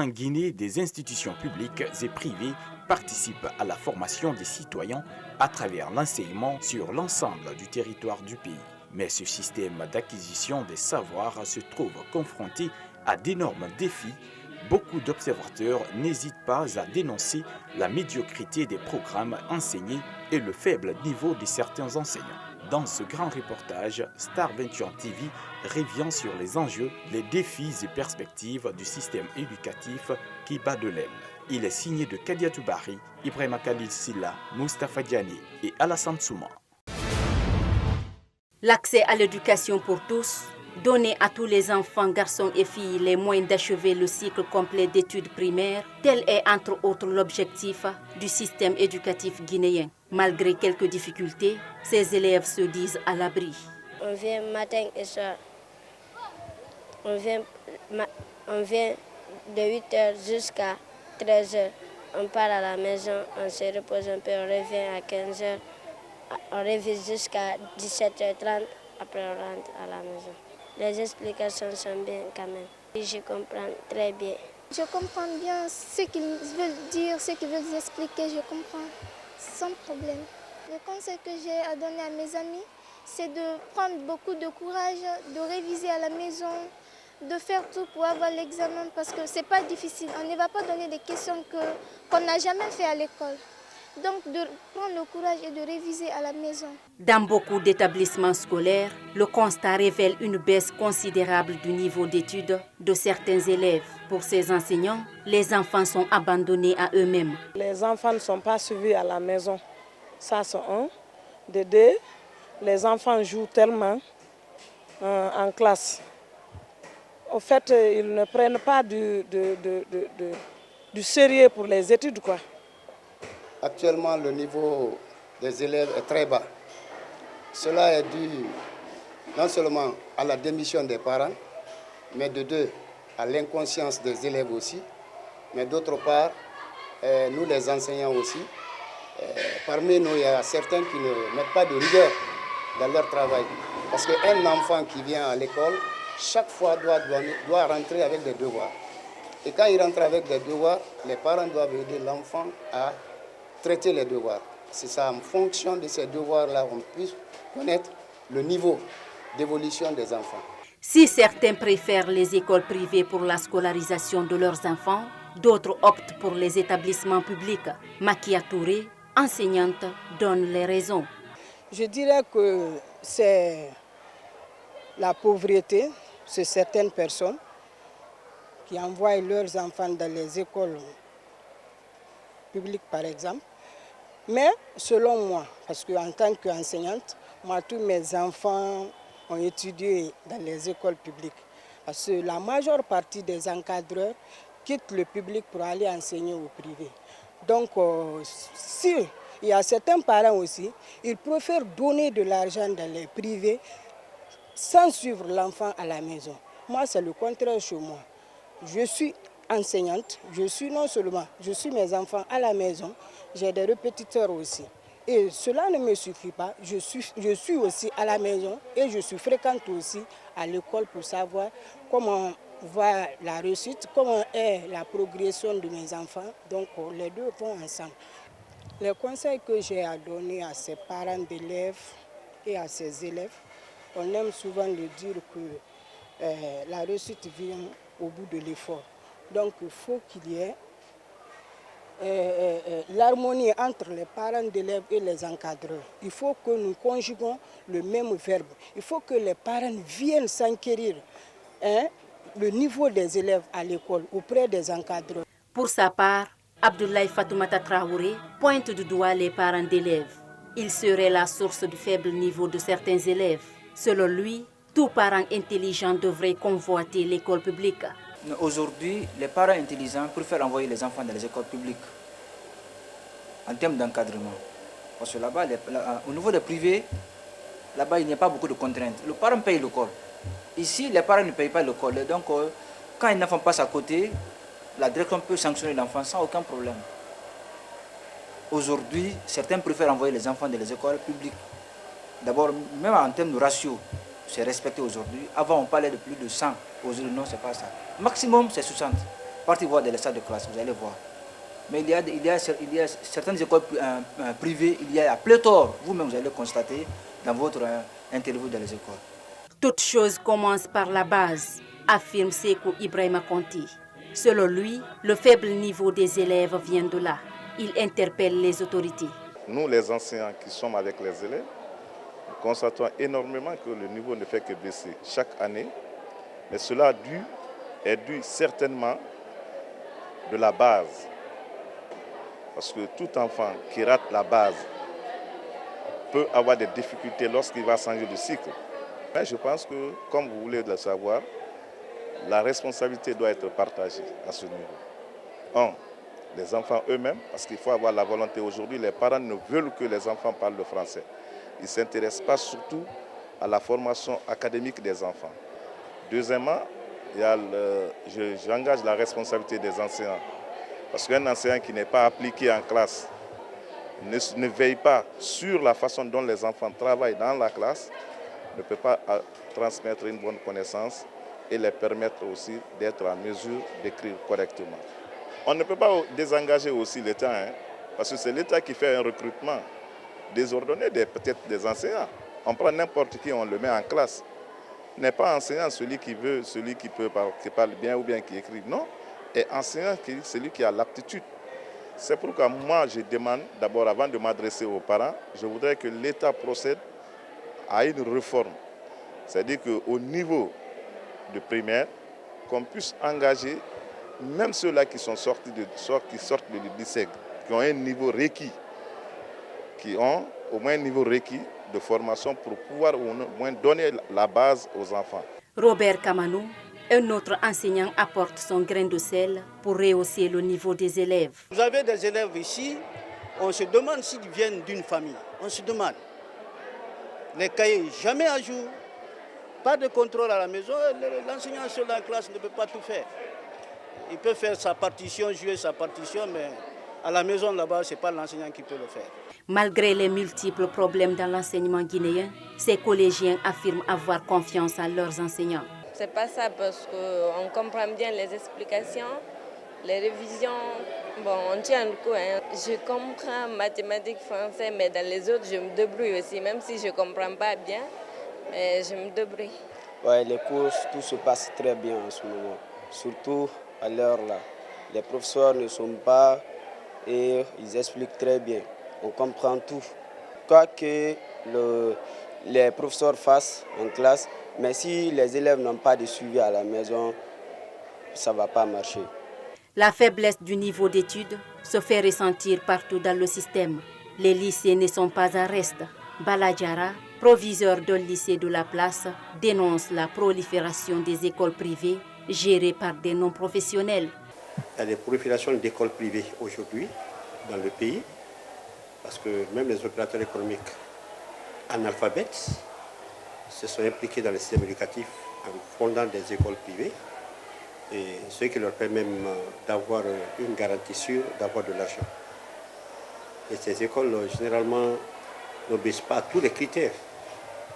En Guinée, des institutions publiques et privées participent à la formation des citoyens à travers l'enseignement sur l'ensemble du territoire du pays. Mais ce système d'acquisition des savoirs se trouve confronté à d'énormes défis. Beaucoup d'observateurs n'hésitent pas à dénoncer la médiocrité des programmes enseignés et le faible niveau de certains enseignants. Dans ce grand reportage, Star 21 TV revient sur les enjeux, les défis et perspectives du système éducatif qui bat de l'aile. Il est signé de Kadiatou Bari, Ibrahima Khalil Silla, Moustapha Diané et Alassane Souma. L'accès à l'éducation pour tous, donner à tous les enfants, garçons et filles les moyens d'achever le cycle complet d'études primaires, tel est entre autres l'objectif du système éducatif guinéen. Malgré quelques difficultés, ces élèves se disent à l'abri. On vient matin et soir. On vient de 8h jusqu'à 13h. On part à la maison, on se repose un peu, on revient à 15h. On révise jusqu'à 17h30, après on rentre à la maison. Les explications sont bien quand même. Et je comprends très bien. Je comprends bien ce qu'ils veulent dire, ce qu'ils veulent expliquer, je comprends sans problème. Le conseil que j'ai à donner à mes amis, c'est de prendre beaucoup de courage, de réviser à la maison, de faire tout pour avoir l'examen parce que ce n'est pas difficile. On ne va pas donner des questions qu'on n'a jamais fait à l'école. Donc de prendre le courage et de réviser à la maison. Dans beaucoup d'établissements scolaires, le constat révèle une baisse considérable du niveau d'études de certains élèves. Pour ces enseignants, les enfants sont abandonnés à eux-mêmes. Les enfants ne sont pas suivis à la maison. Ça, c'est un. De deux, les enfants jouent tellement en classe. Au fait, ils ne prennent pas du sérieux pour les études, quoi. Actuellement, le niveau des élèves est très bas. Cela est dû non seulement à la démission des parents, mais de deux, à l'inconscience des élèves aussi. Mais d'autre part, nous les enseignants aussi, parmi nous, il y a certains qui ne mettent pas de rigueur dans leur travail. Parce qu'un enfant qui vient à l'école, chaque fois doit rentrer avec des devoirs. Et quand il rentre avec des devoirs, les parents doivent aider l'enfant à traiter les devoirs. C'est ça, en fonction de ces devoirs-là, on puisse connaître le niveau d'évolution des enfants. Si certains préfèrent les écoles privées pour la scolarisation de leurs enfants, d'autres optent pour les établissements publics. Makia Touré, enseignante, donne les raisons. Je dirais que c'est la pauvreté, c'est certaines personnes qui envoient leurs enfants dans les écoles publiques, par exemple. Mais selon moi, parce qu'en tant qu'enseignante, moi, tous mes enfants ont étudié dans les écoles publiques. Parce que la majeure partie des encadreurs quittent le public pour aller enseigner au privé. Donc, si il y a certains parents aussi, ils préfèrent donner de l'argent dans les privés sans suivre l'enfant à la maison. Moi, c'est le contraire chez moi. Je suis enseignante, je suis mes enfants à la maison, j'ai des répétiteurs aussi. Et cela ne me suffit pas, je suis aussi à la maison et je suis fréquente aussi à l'école pour savoir comment va la réussite, comment est la progression de mes enfants. Donc les deux vont ensemble. Les conseils que j'ai à donner à ces parents d'élèves et à ces élèves, on aime souvent le dire que la réussite vient au bout de l'effort. Donc il faut qu'il y ait l'harmonie entre les parents d'élèves et les encadreurs. Il faut que nous conjuguons le même verbe. Il faut que les parents viennent s'enquérir le niveau des élèves à l'école auprès des encadreurs. Pour sa part, Abdoulaye Fatoumata Traoré pointe du doigt les parents d'élèves. Il serait la source du faible niveau de certains élèves. Selon lui, tout parent intelligent devrait convoiter l'école publique. Aujourd'hui, les parents intelligents préfèrent envoyer les enfants dans les écoles publiques en termes d'encadrement. Parce que là-bas, au niveau des privés, là-bas, il n'y a pas beaucoup de contraintes. Le parent paye l'école. Ici, les parents ne payent pas l'école. Donc, quand un enfant passe à côté, la direction peut sanctionner l'enfant sans aucun problème. Aujourd'hui, certains préfèrent envoyer les enfants dans les écoles publiques. D'abord, même en termes de ratio, c'est respecté aujourd'hui. Avant, on parlait de plus de 100. Aujourd'hui, non, ce n'est pas ça. Maximum, c'est 60. Partez voir dans les salles de classe, vous allez voir. Mais il y a certaines écoles privées, il y a pléthore. Vous-même, vous allez constater dans votre interview dans les écoles. Toute chose commence par la base, affirme Sekou Ibrahima Conti. Selon lui, le faible niveau des élèves vient de là. Il interpelle les autorités. Nous, les enseignants qui sommes avec les élèves, nous constatons énormément que le niveau ne fait que baisser chaque année. Mais cela est dû certainement de la base. Parce que tout enfant qui rate la base peut avoir des difficultés lorsqu'il va changer de cycle. Mais je pense que, comme vous voulez le savoir, la responsabilité doit être partagée à ce niveau. Les enfants eux-mêmes, parce qu'il faut avoir la volonté aujourd'hui, les parents ne veulent que les enfants parlent le français. Ils ne s'intéressent pas surtout à la formation académique des enfants. Deuxièmement, j'engage la responsabilité des enseignants. Parce qu'un enseignant qui n'est pas appliqué en classe, ne veille pas sur la façon dont les enfants travaillent dans la classe, ne peut pas transmettre une bonne connaissance et les permettre aussi d'être en mesure d'écrire correctement. On ne peut pas désengager aussi l'État, parce que c'est l'État qui fait un recrutement désordonné peut-être des enseignants. On prend n'importe qui, on le met en classe. N'est pas enseignant celui qui veut, celui qui parle bien ou bien qui écrit. Non, et enseignant celui qui a l'aptitude. C'est pourquoi moi je demande, d'abord avant de m'adresser aux parents, je voudrais que l'État procède à une réforme. C'est-à-dire qu'au niveau de primaire, qu'on puisse engager même ceux-là qui sortent du lycée, qui ont un niveau requis, qui ont au moins un niveau requis de formation pour pouvoir au moins donner la base aux enfants. Robert Kamanou, un autre enseignant, apporte son grain de sel pour rehausser le niveau des élèves. Vous avez des élèves ici, on se demande s'ils viennent d'une famille. On se demande. Les cahiers jamais à jour, pas de contrôle à la maison, l'enseignant seul dans la classe ne peut pas tout faire. Il peut faire sa partition, jouer sa partition, mais à la maison là-bas, ce n'est pas l'enseignant qui peut le faire. Malgré les multiples problèmes dans l'enseignement guinéen, ces collégiens affirment avoir confiance en leurs enseignants. C'est pas ça parce qu'on comprend bien les explications, les révisions, bon, on tient le coup. Je comprends mathématiques, français, mais dans les autres, je me débrouille aussi, même si je ne comprends pas bien, mais je me débrouille. Ouais, les cours, tout se passe très bien en ce moment, surtout à l'heure là. Les professeurs ne sont pas et ils expliquent très bien. On comprend tout. Quoi que les professeurs fassent en classe, mais si les élèves n'ont pas de suivi à la maison, ça ne va pas marcher. La faiblesse du niveau d'études se fait ressentir partout dans le système. Les lycées ne sont pas en reste. Baladjara, proviseur d'un lycée de la place, dénonce la prolifération des écoles privées gérées par des non-professionnels. Il y a des proliférations d'écoles privées aujourd'hui dans le pays, parce que même les opérateurs économiques analphabètes se sont impliqués dans le système éducatif en fondant des écoles privées, et ce qui leur permet même d'avoir une garantie sûre d'avoir de l'argent. Et ces écoles, généralement, n'obéissent pas à tous les critères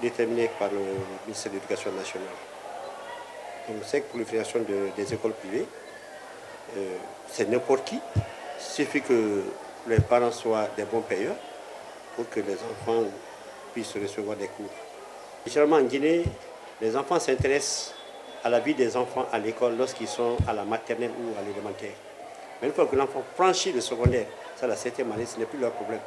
déterminés par le ministère de l'Éducation nationale. Donc cette prolifération des écoles privées, c'est n'importe qui. Il suffit que les parents soient des bons payeurs pour que les enfants puissent recevoir des cours. Généralement en Guinée, les enfants s'intéressent à la vie des enfants à l'école lorsqu'ils sont à la maternelle ou à l'élémentaire. Mais une fois que l'enfant franchit le secondaire, ça la 7e année, ce n'est plus leur problème.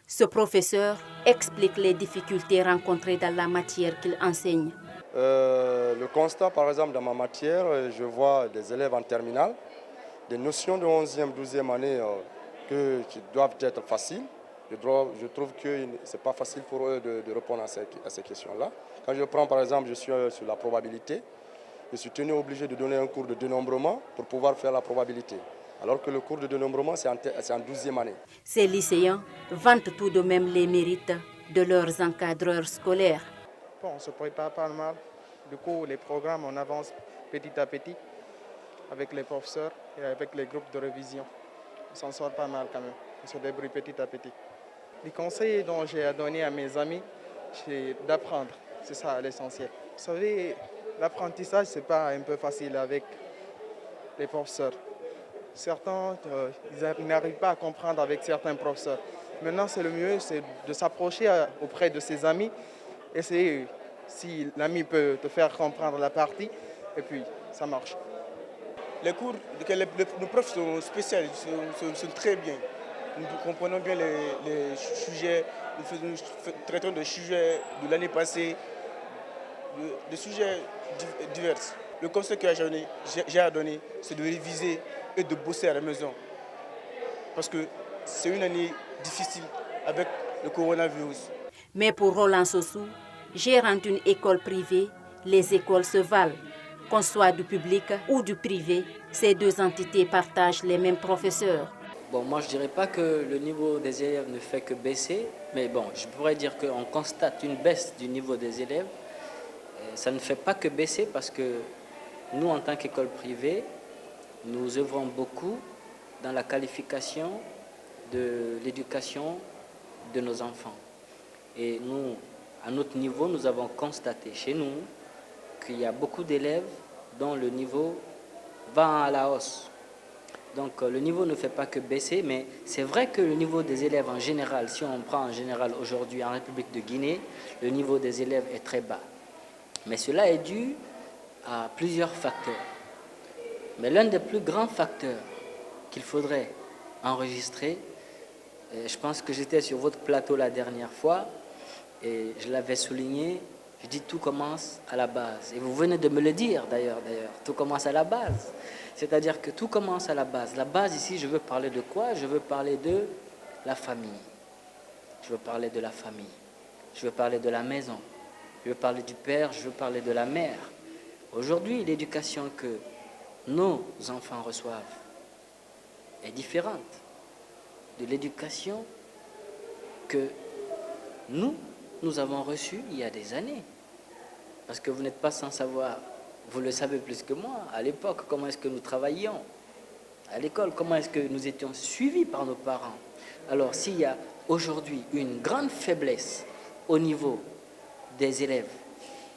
Ce professeur explique les difficultés rencontrées dans la matière qu'il enseigne. Le constat, par exemple, dans ma matière, je vois des élèves en terminale, des notions de 11e, 12e année qui doivent être faciles. Je trouve que ce n'est pas facile pour eux de répondre à ces questions-là. Quand je prends, par exemple, je suis sur la probabilité, je suis obligé de donner un cours de dénombrement pour pouvoir faire la probabilité. Alors que le cours de dénombrement, c'est en 12e année. Ces lycéens vantent tout de même les mérites de leurs encadreurs scolaires. Bon, on se prépare pas mal. Du coup, les programmes, on avance petit à petit avec les professeurs et avec les groupes de révision. On s'en sort pas mal quand même. On se débrouille petit à petit. Les conseils dont j'ai à donner à mes amis, c'est d'apprendre. C'est ça l'essentiel. Vous savez, l'apprentissage, c'est pas un peu facile avec les professeurs. Certains, ils n'arrivent pas à comprendre avec certains professeurs. Maintenant, c'est le mieux, c'est de s'approcher auprès de ses amis, essayer si l'ami peut te faire comprendre la partie, et puis ça marche. Les cours, nos profs sont spéciaux, sont très bien. Nous comprenons bien les sujets, nous traitons de sujets de l'année passée, de sujets divers. Le conseil que j'ai à donner, c'est de réviser et de bosser à la maison. Parce que c'est une année difficile avec le coronavirus. Mais pour Roland Sossou, gérant une école privée, les écoles se valent. Qu'on soit du public ou du privé, ces deux entités partagent les mêmes professeurs. Bon, moi je ne dirais pas que le niveau des élèves ne fait que baisser, mais bon, je pourrais dire qu'on constate une baisse du niveau des élèves. Ça ne fait pas que baisser parce que nous, en tant qu'école privée, nous œuvrons beaucoup dans la qualification de l'éducation de nos enfants. Et nous, à notre niveau, nous avons constaté chez nous qu'il y a beaucoup d'élèves dont le niveau va à la hausse. Donc le niveau ne fait pas que baisser, mais c'est vrai que le niveau des élèves en général, si on prend en général aujourd'hui en République de Guinée, le niveau des élèves est très bas. Mais cela est dû à plusieurs facteurs. Mais l'un des plus grands facteurs qu'il faudrait enregistrer, je pense que j'étais sur votre plateau la dernière fois et je l'avais souligné, je dis tout commence à la base. Et vous venez de me le dire d'ailleurs, tout commence à la base. C'est-à-dire que tout commence à la base. La base ici, je veux parler de quoi? Je veux parler de la famille. Je veux parler de la famille. Je veux parler de la maison. Je veux parler du père, je veux parler de la mère. Aujourd'hui, l'éducation que nos enfants reçoivent est différente de l'éducation que nous avons reçue il y a des années. Parce que vous n'êtes pas sans savoir, vous le savez plus que moi, à l'époque, comment est-ce que nous travaillions à l'école, comment est-ce que nous étions suivis par nos parents. Alors, s'il y a aujourd'hui une grande faiblesse au niveau des élèves,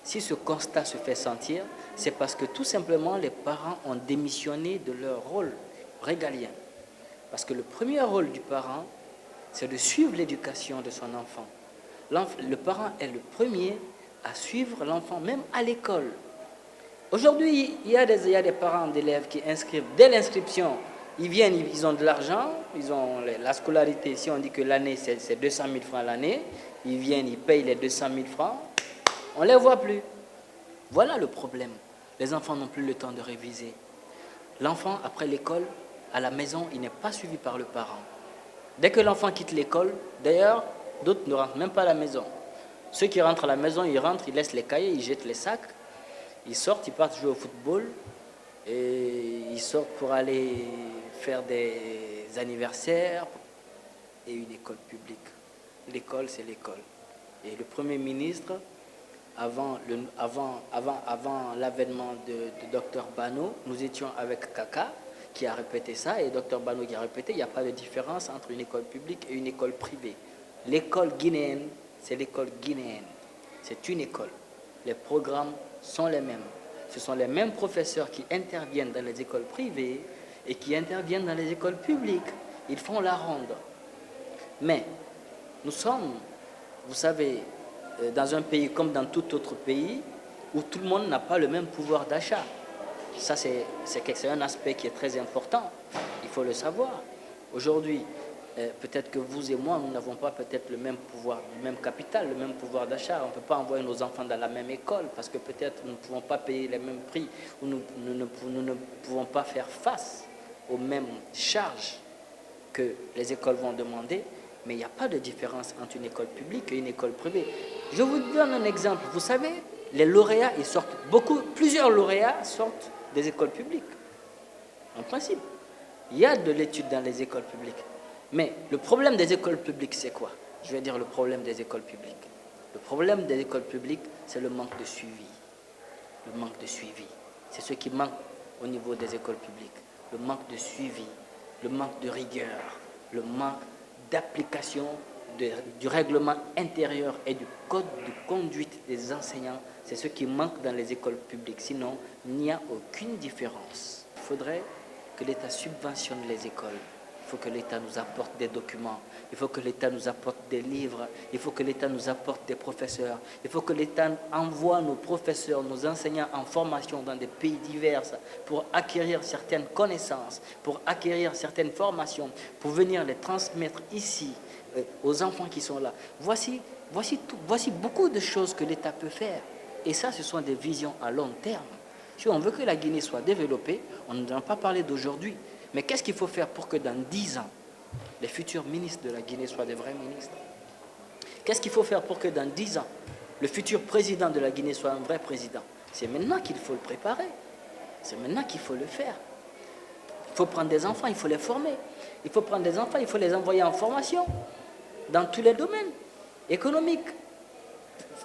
si ce constat se fait sentir, c'est parce que tout simplement les parents ont démissionné de leur rôle régalien. Parce que le premier rôle du parent, c'est de suivre l'éducation de son enfant. Le parent est le premier à suivre l'enfant, même à l'école. Aujourd'hui, il y a des parents d'élèves qui inscrivent dès l'inscription. Ils viennent, ils ont de l'argent, ils ont la scolarité. Si on dit que l'année, c'est 200 000 francs l'année, ils viennent, ils payent les 200 000 francs. On ne les voit plus. Voilà le problème. Les enfants n'ont plus le temps de réviser. L'enfant, après l'école, à la maison, il n'est pas suivi par le parent. Dès que l'enfant quitte l'école, d'ailleurs, d'autres ne rentrent même pas à la maison. Ceux qui rentrent à la maison, ils rentrent, ils laissent les cahiers, ils jettent les sacs, ils sortent, ils partent jouer au football, et ils sortent pour aller faire des anniversaires et une école publique. L'école, c'est l'école. Et le Premier ministre, avant l'avènement de Dr Bano, nous étions avec Kaka, qui a répété ça, et Dr Bano qui a répété, il n'y a pas de différence entre une école publique et une école privée. L'école guinéenne, c'est l'école guinéenne. C'est une école. Les programmes sont les mêmes. Ce sont les mêmes professeurs qui interviennent dans les écoles privées et qui interviennent dans les écoles publiques. Ils font la ronde. Mais nous sommes, vous savez, dans un pays comme dans tout autre pays où tout le monde n'a pas le même pouvoir d'achat. Ça, c'est un aspect qui est très important. Il faut le savoir. Aujourd'hui, peut-être que vous et moi, nous n'avons pas peut-être le même pouvoir, le même capital, le même pouvoir d'achat. On ne peut pas envoyer nos enfants dans la même école parce que peut-être nous ne pouvons pas payer les mêmes prix ou nous ne pouvons pas faire face aux mêmes charges que les écoles vont demander. Mais il n'y a pas de différence entre une école publique et une école privée. Je vous donne un exemple. Vous savez, les lauréats, ils sortent plusieurs lauréats sortent des écoles publiques. En principe, il y a de l'étude dans les écoles publiques. Mais le problème des écoles publiques, c'est quoi? Je vais dire le problème des écoles publiques. Le problème des écoles publiques, c'est le manque de suivi. Le manque de suivi. C'est ce qui manque au niveau des écoles publiques. Le manque de suivi, le manque de rigueur, le manque d'application du règlement intérieur et du code de conduite des enseignants. C'est ce qui manque dans les écoles publiques. Sinon, il n'y a aucune différence. Il faudrait que l'État subventionne les écoles. Il faut que l'État nous apporte des documents, il faut que l'État nous apporte des livres, il faut que l'État nous apporte des professeurs, il faut que l'État envoie nos professeurs, nos enseignants en formation dans des pays divers pour acquérir certaines connaissances, pour acquérir certaines formations, pour venir les transmettre ici aux enfants qui sont là. Voici beaucoup de choses que l'État peut faire. Et ça, ce sont des visions à long terme. Si on veut que la Guinée soit développée, on ne doit pas parler d'aujourd'hui. Mais qu'est-ce qu'il faut faire pour que dans 10 ans, les futurs ministres de la Guinée soient des vrais ministres? Qu'est-ce qu'il faut faire pour que dans 10 ans, le futur président de la Guinée soit un vrai président? C'est maintenant qu'il faut le préparer. C'est maintenant qu'il faut le faire. Il faut prendre des enfants, il faut les former. Il faut prendre des enfants, il faut les envoyer en formation dans tous les domaines, économiques,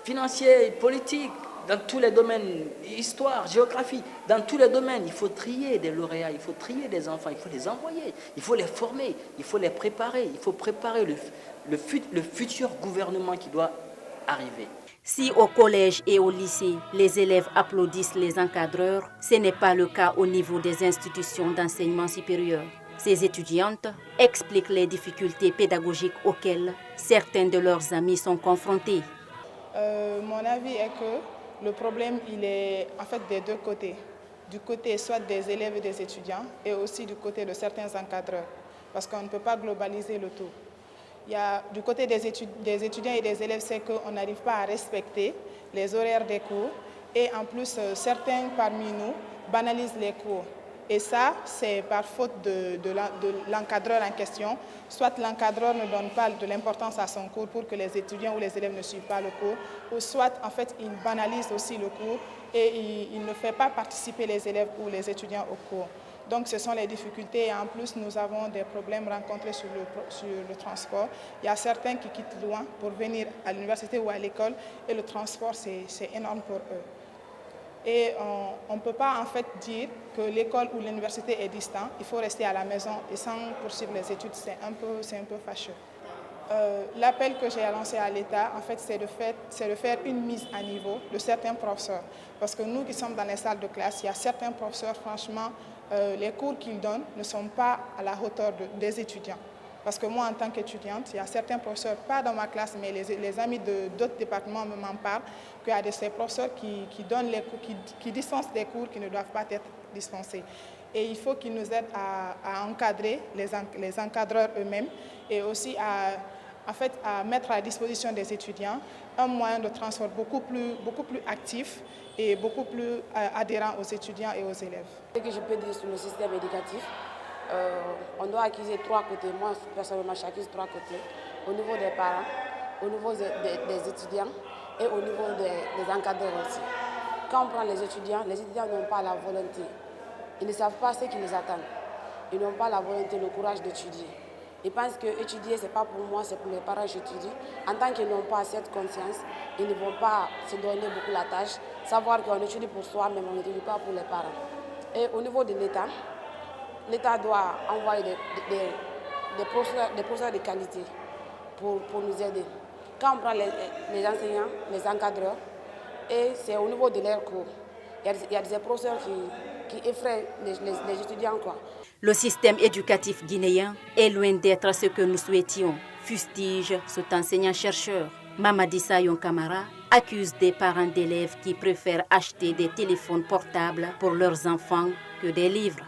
financiers, politiques, dans tous les domaines, histoire, géographie, dans tous les domaines. Il faut trier des lauréats, il faut trier des enfants, il faut les envoyer, il faut les former, il faut les préparer, il faut préparer le futur gouvernement qui doit arriver. Si au collège et au lycée, les élèves applaudissent les encadreurs, ce n'est pas le cas au niveau des institutions d'enseignement supérieur. Ces étudiantes expliquent les difficultés pédagogiques auxquelles certains de leurs amis sont confrontés. Mon avis est que le problème, il est en fait des deux côtés. Du côté soit des élèves et des étudiants et aussi du côté de certains encadreurs. Parce qu'on ne peut pas globaliser le tout. Il y a, du côté des étudiants et des élèves, c'est qu'on n'arrive pas à respecter les horaires des cours. Et en plus, certains parmi nous banalisent les cours. Et ça, c'est par faute de l'encadreur en question. Soit l'encadreur ne donne pas de l'importance à son cours pour que les étudiants ou les élèves ne suivent pas le cours, ou soit en fait il banalise aussi le cours et il ne fait pas participer les élèves ou les étudiants au cours. Donc ce sont les difficultés et en plus nous avons des problèmes rencontrés sur le transport. Il y a certains qui quittent loin pour venir à l'université ou à l'école et le transport c'est énorme pour eux. Et on ne peut pas en fait dire que l'école ou l'université est distant, il faut rester à la maison et sans poursuivre les études, c'est un peu fâcheux. L'appel que j'ai lancé à l'État, en fait, c'est de faire une mise à niveau de certains professeurs. Parce que nous qui sommes dans les salles de classe, il y a certains professeurs, franchement, les cours qu'ils donnent ne sont pas à la hauteur des étudiants. Parce que moi, en tant qu'étudiante, il y a certains professeurs, pas dans ma classe, mais les amis d'autres départements m'en parlent, qu'il y a de ces professeurs qui donnent les cours, qui dispensent des cours qui ne doivent pas être dispensés. Et il faut qu'ils nous aident à encadrer les encadreurs eux-mêmes et aussi à mettre à la disposition des étudiants un moyen de transport beaucoup plus actif et beaucoup plus adhérent aux étudiants et aux élèves. Ce que je peux dire sur le système éducatif, on doit accuser 3 côtés. Moi, personnellement, j'accuse 3 côtés. Au niveau des parents, au niveau des étudiants et au niveau des encadreurs aussi. Quand on prend les étudiants n'ont pas la volonté. Ils ne savent pas ce qui les attend. Ils n'ont pas la volonté, le courage d'étudier. Ils pensent que étudier, ce n'est pas pour moi, c'est pour les parents, j'étudie. En tant qu'ils n'ont pas cette conscience, ils ne vont pas se donner beaucoup la tâche. Savoir qu'on étudie pour soi, mais on n'étudie pas pour les parents. Et au niveau de l'État, l'État doit envoyer des professeurs de qualité pour nous aider. Quand on prend les enseignants, les encadreurs, et c'est au niveau de leurs cours, il y a des professeurs qui effraient les étudiants, quoi. Le système éducatif guinéen est loin d'être ce que nous souhaitions, fustige cet enseignant-chercheur. Mamadi Sayon Kamara accuse des parents d'élèves qui préfèrent acheter des téléphones portables pour leurs enfants que des livres.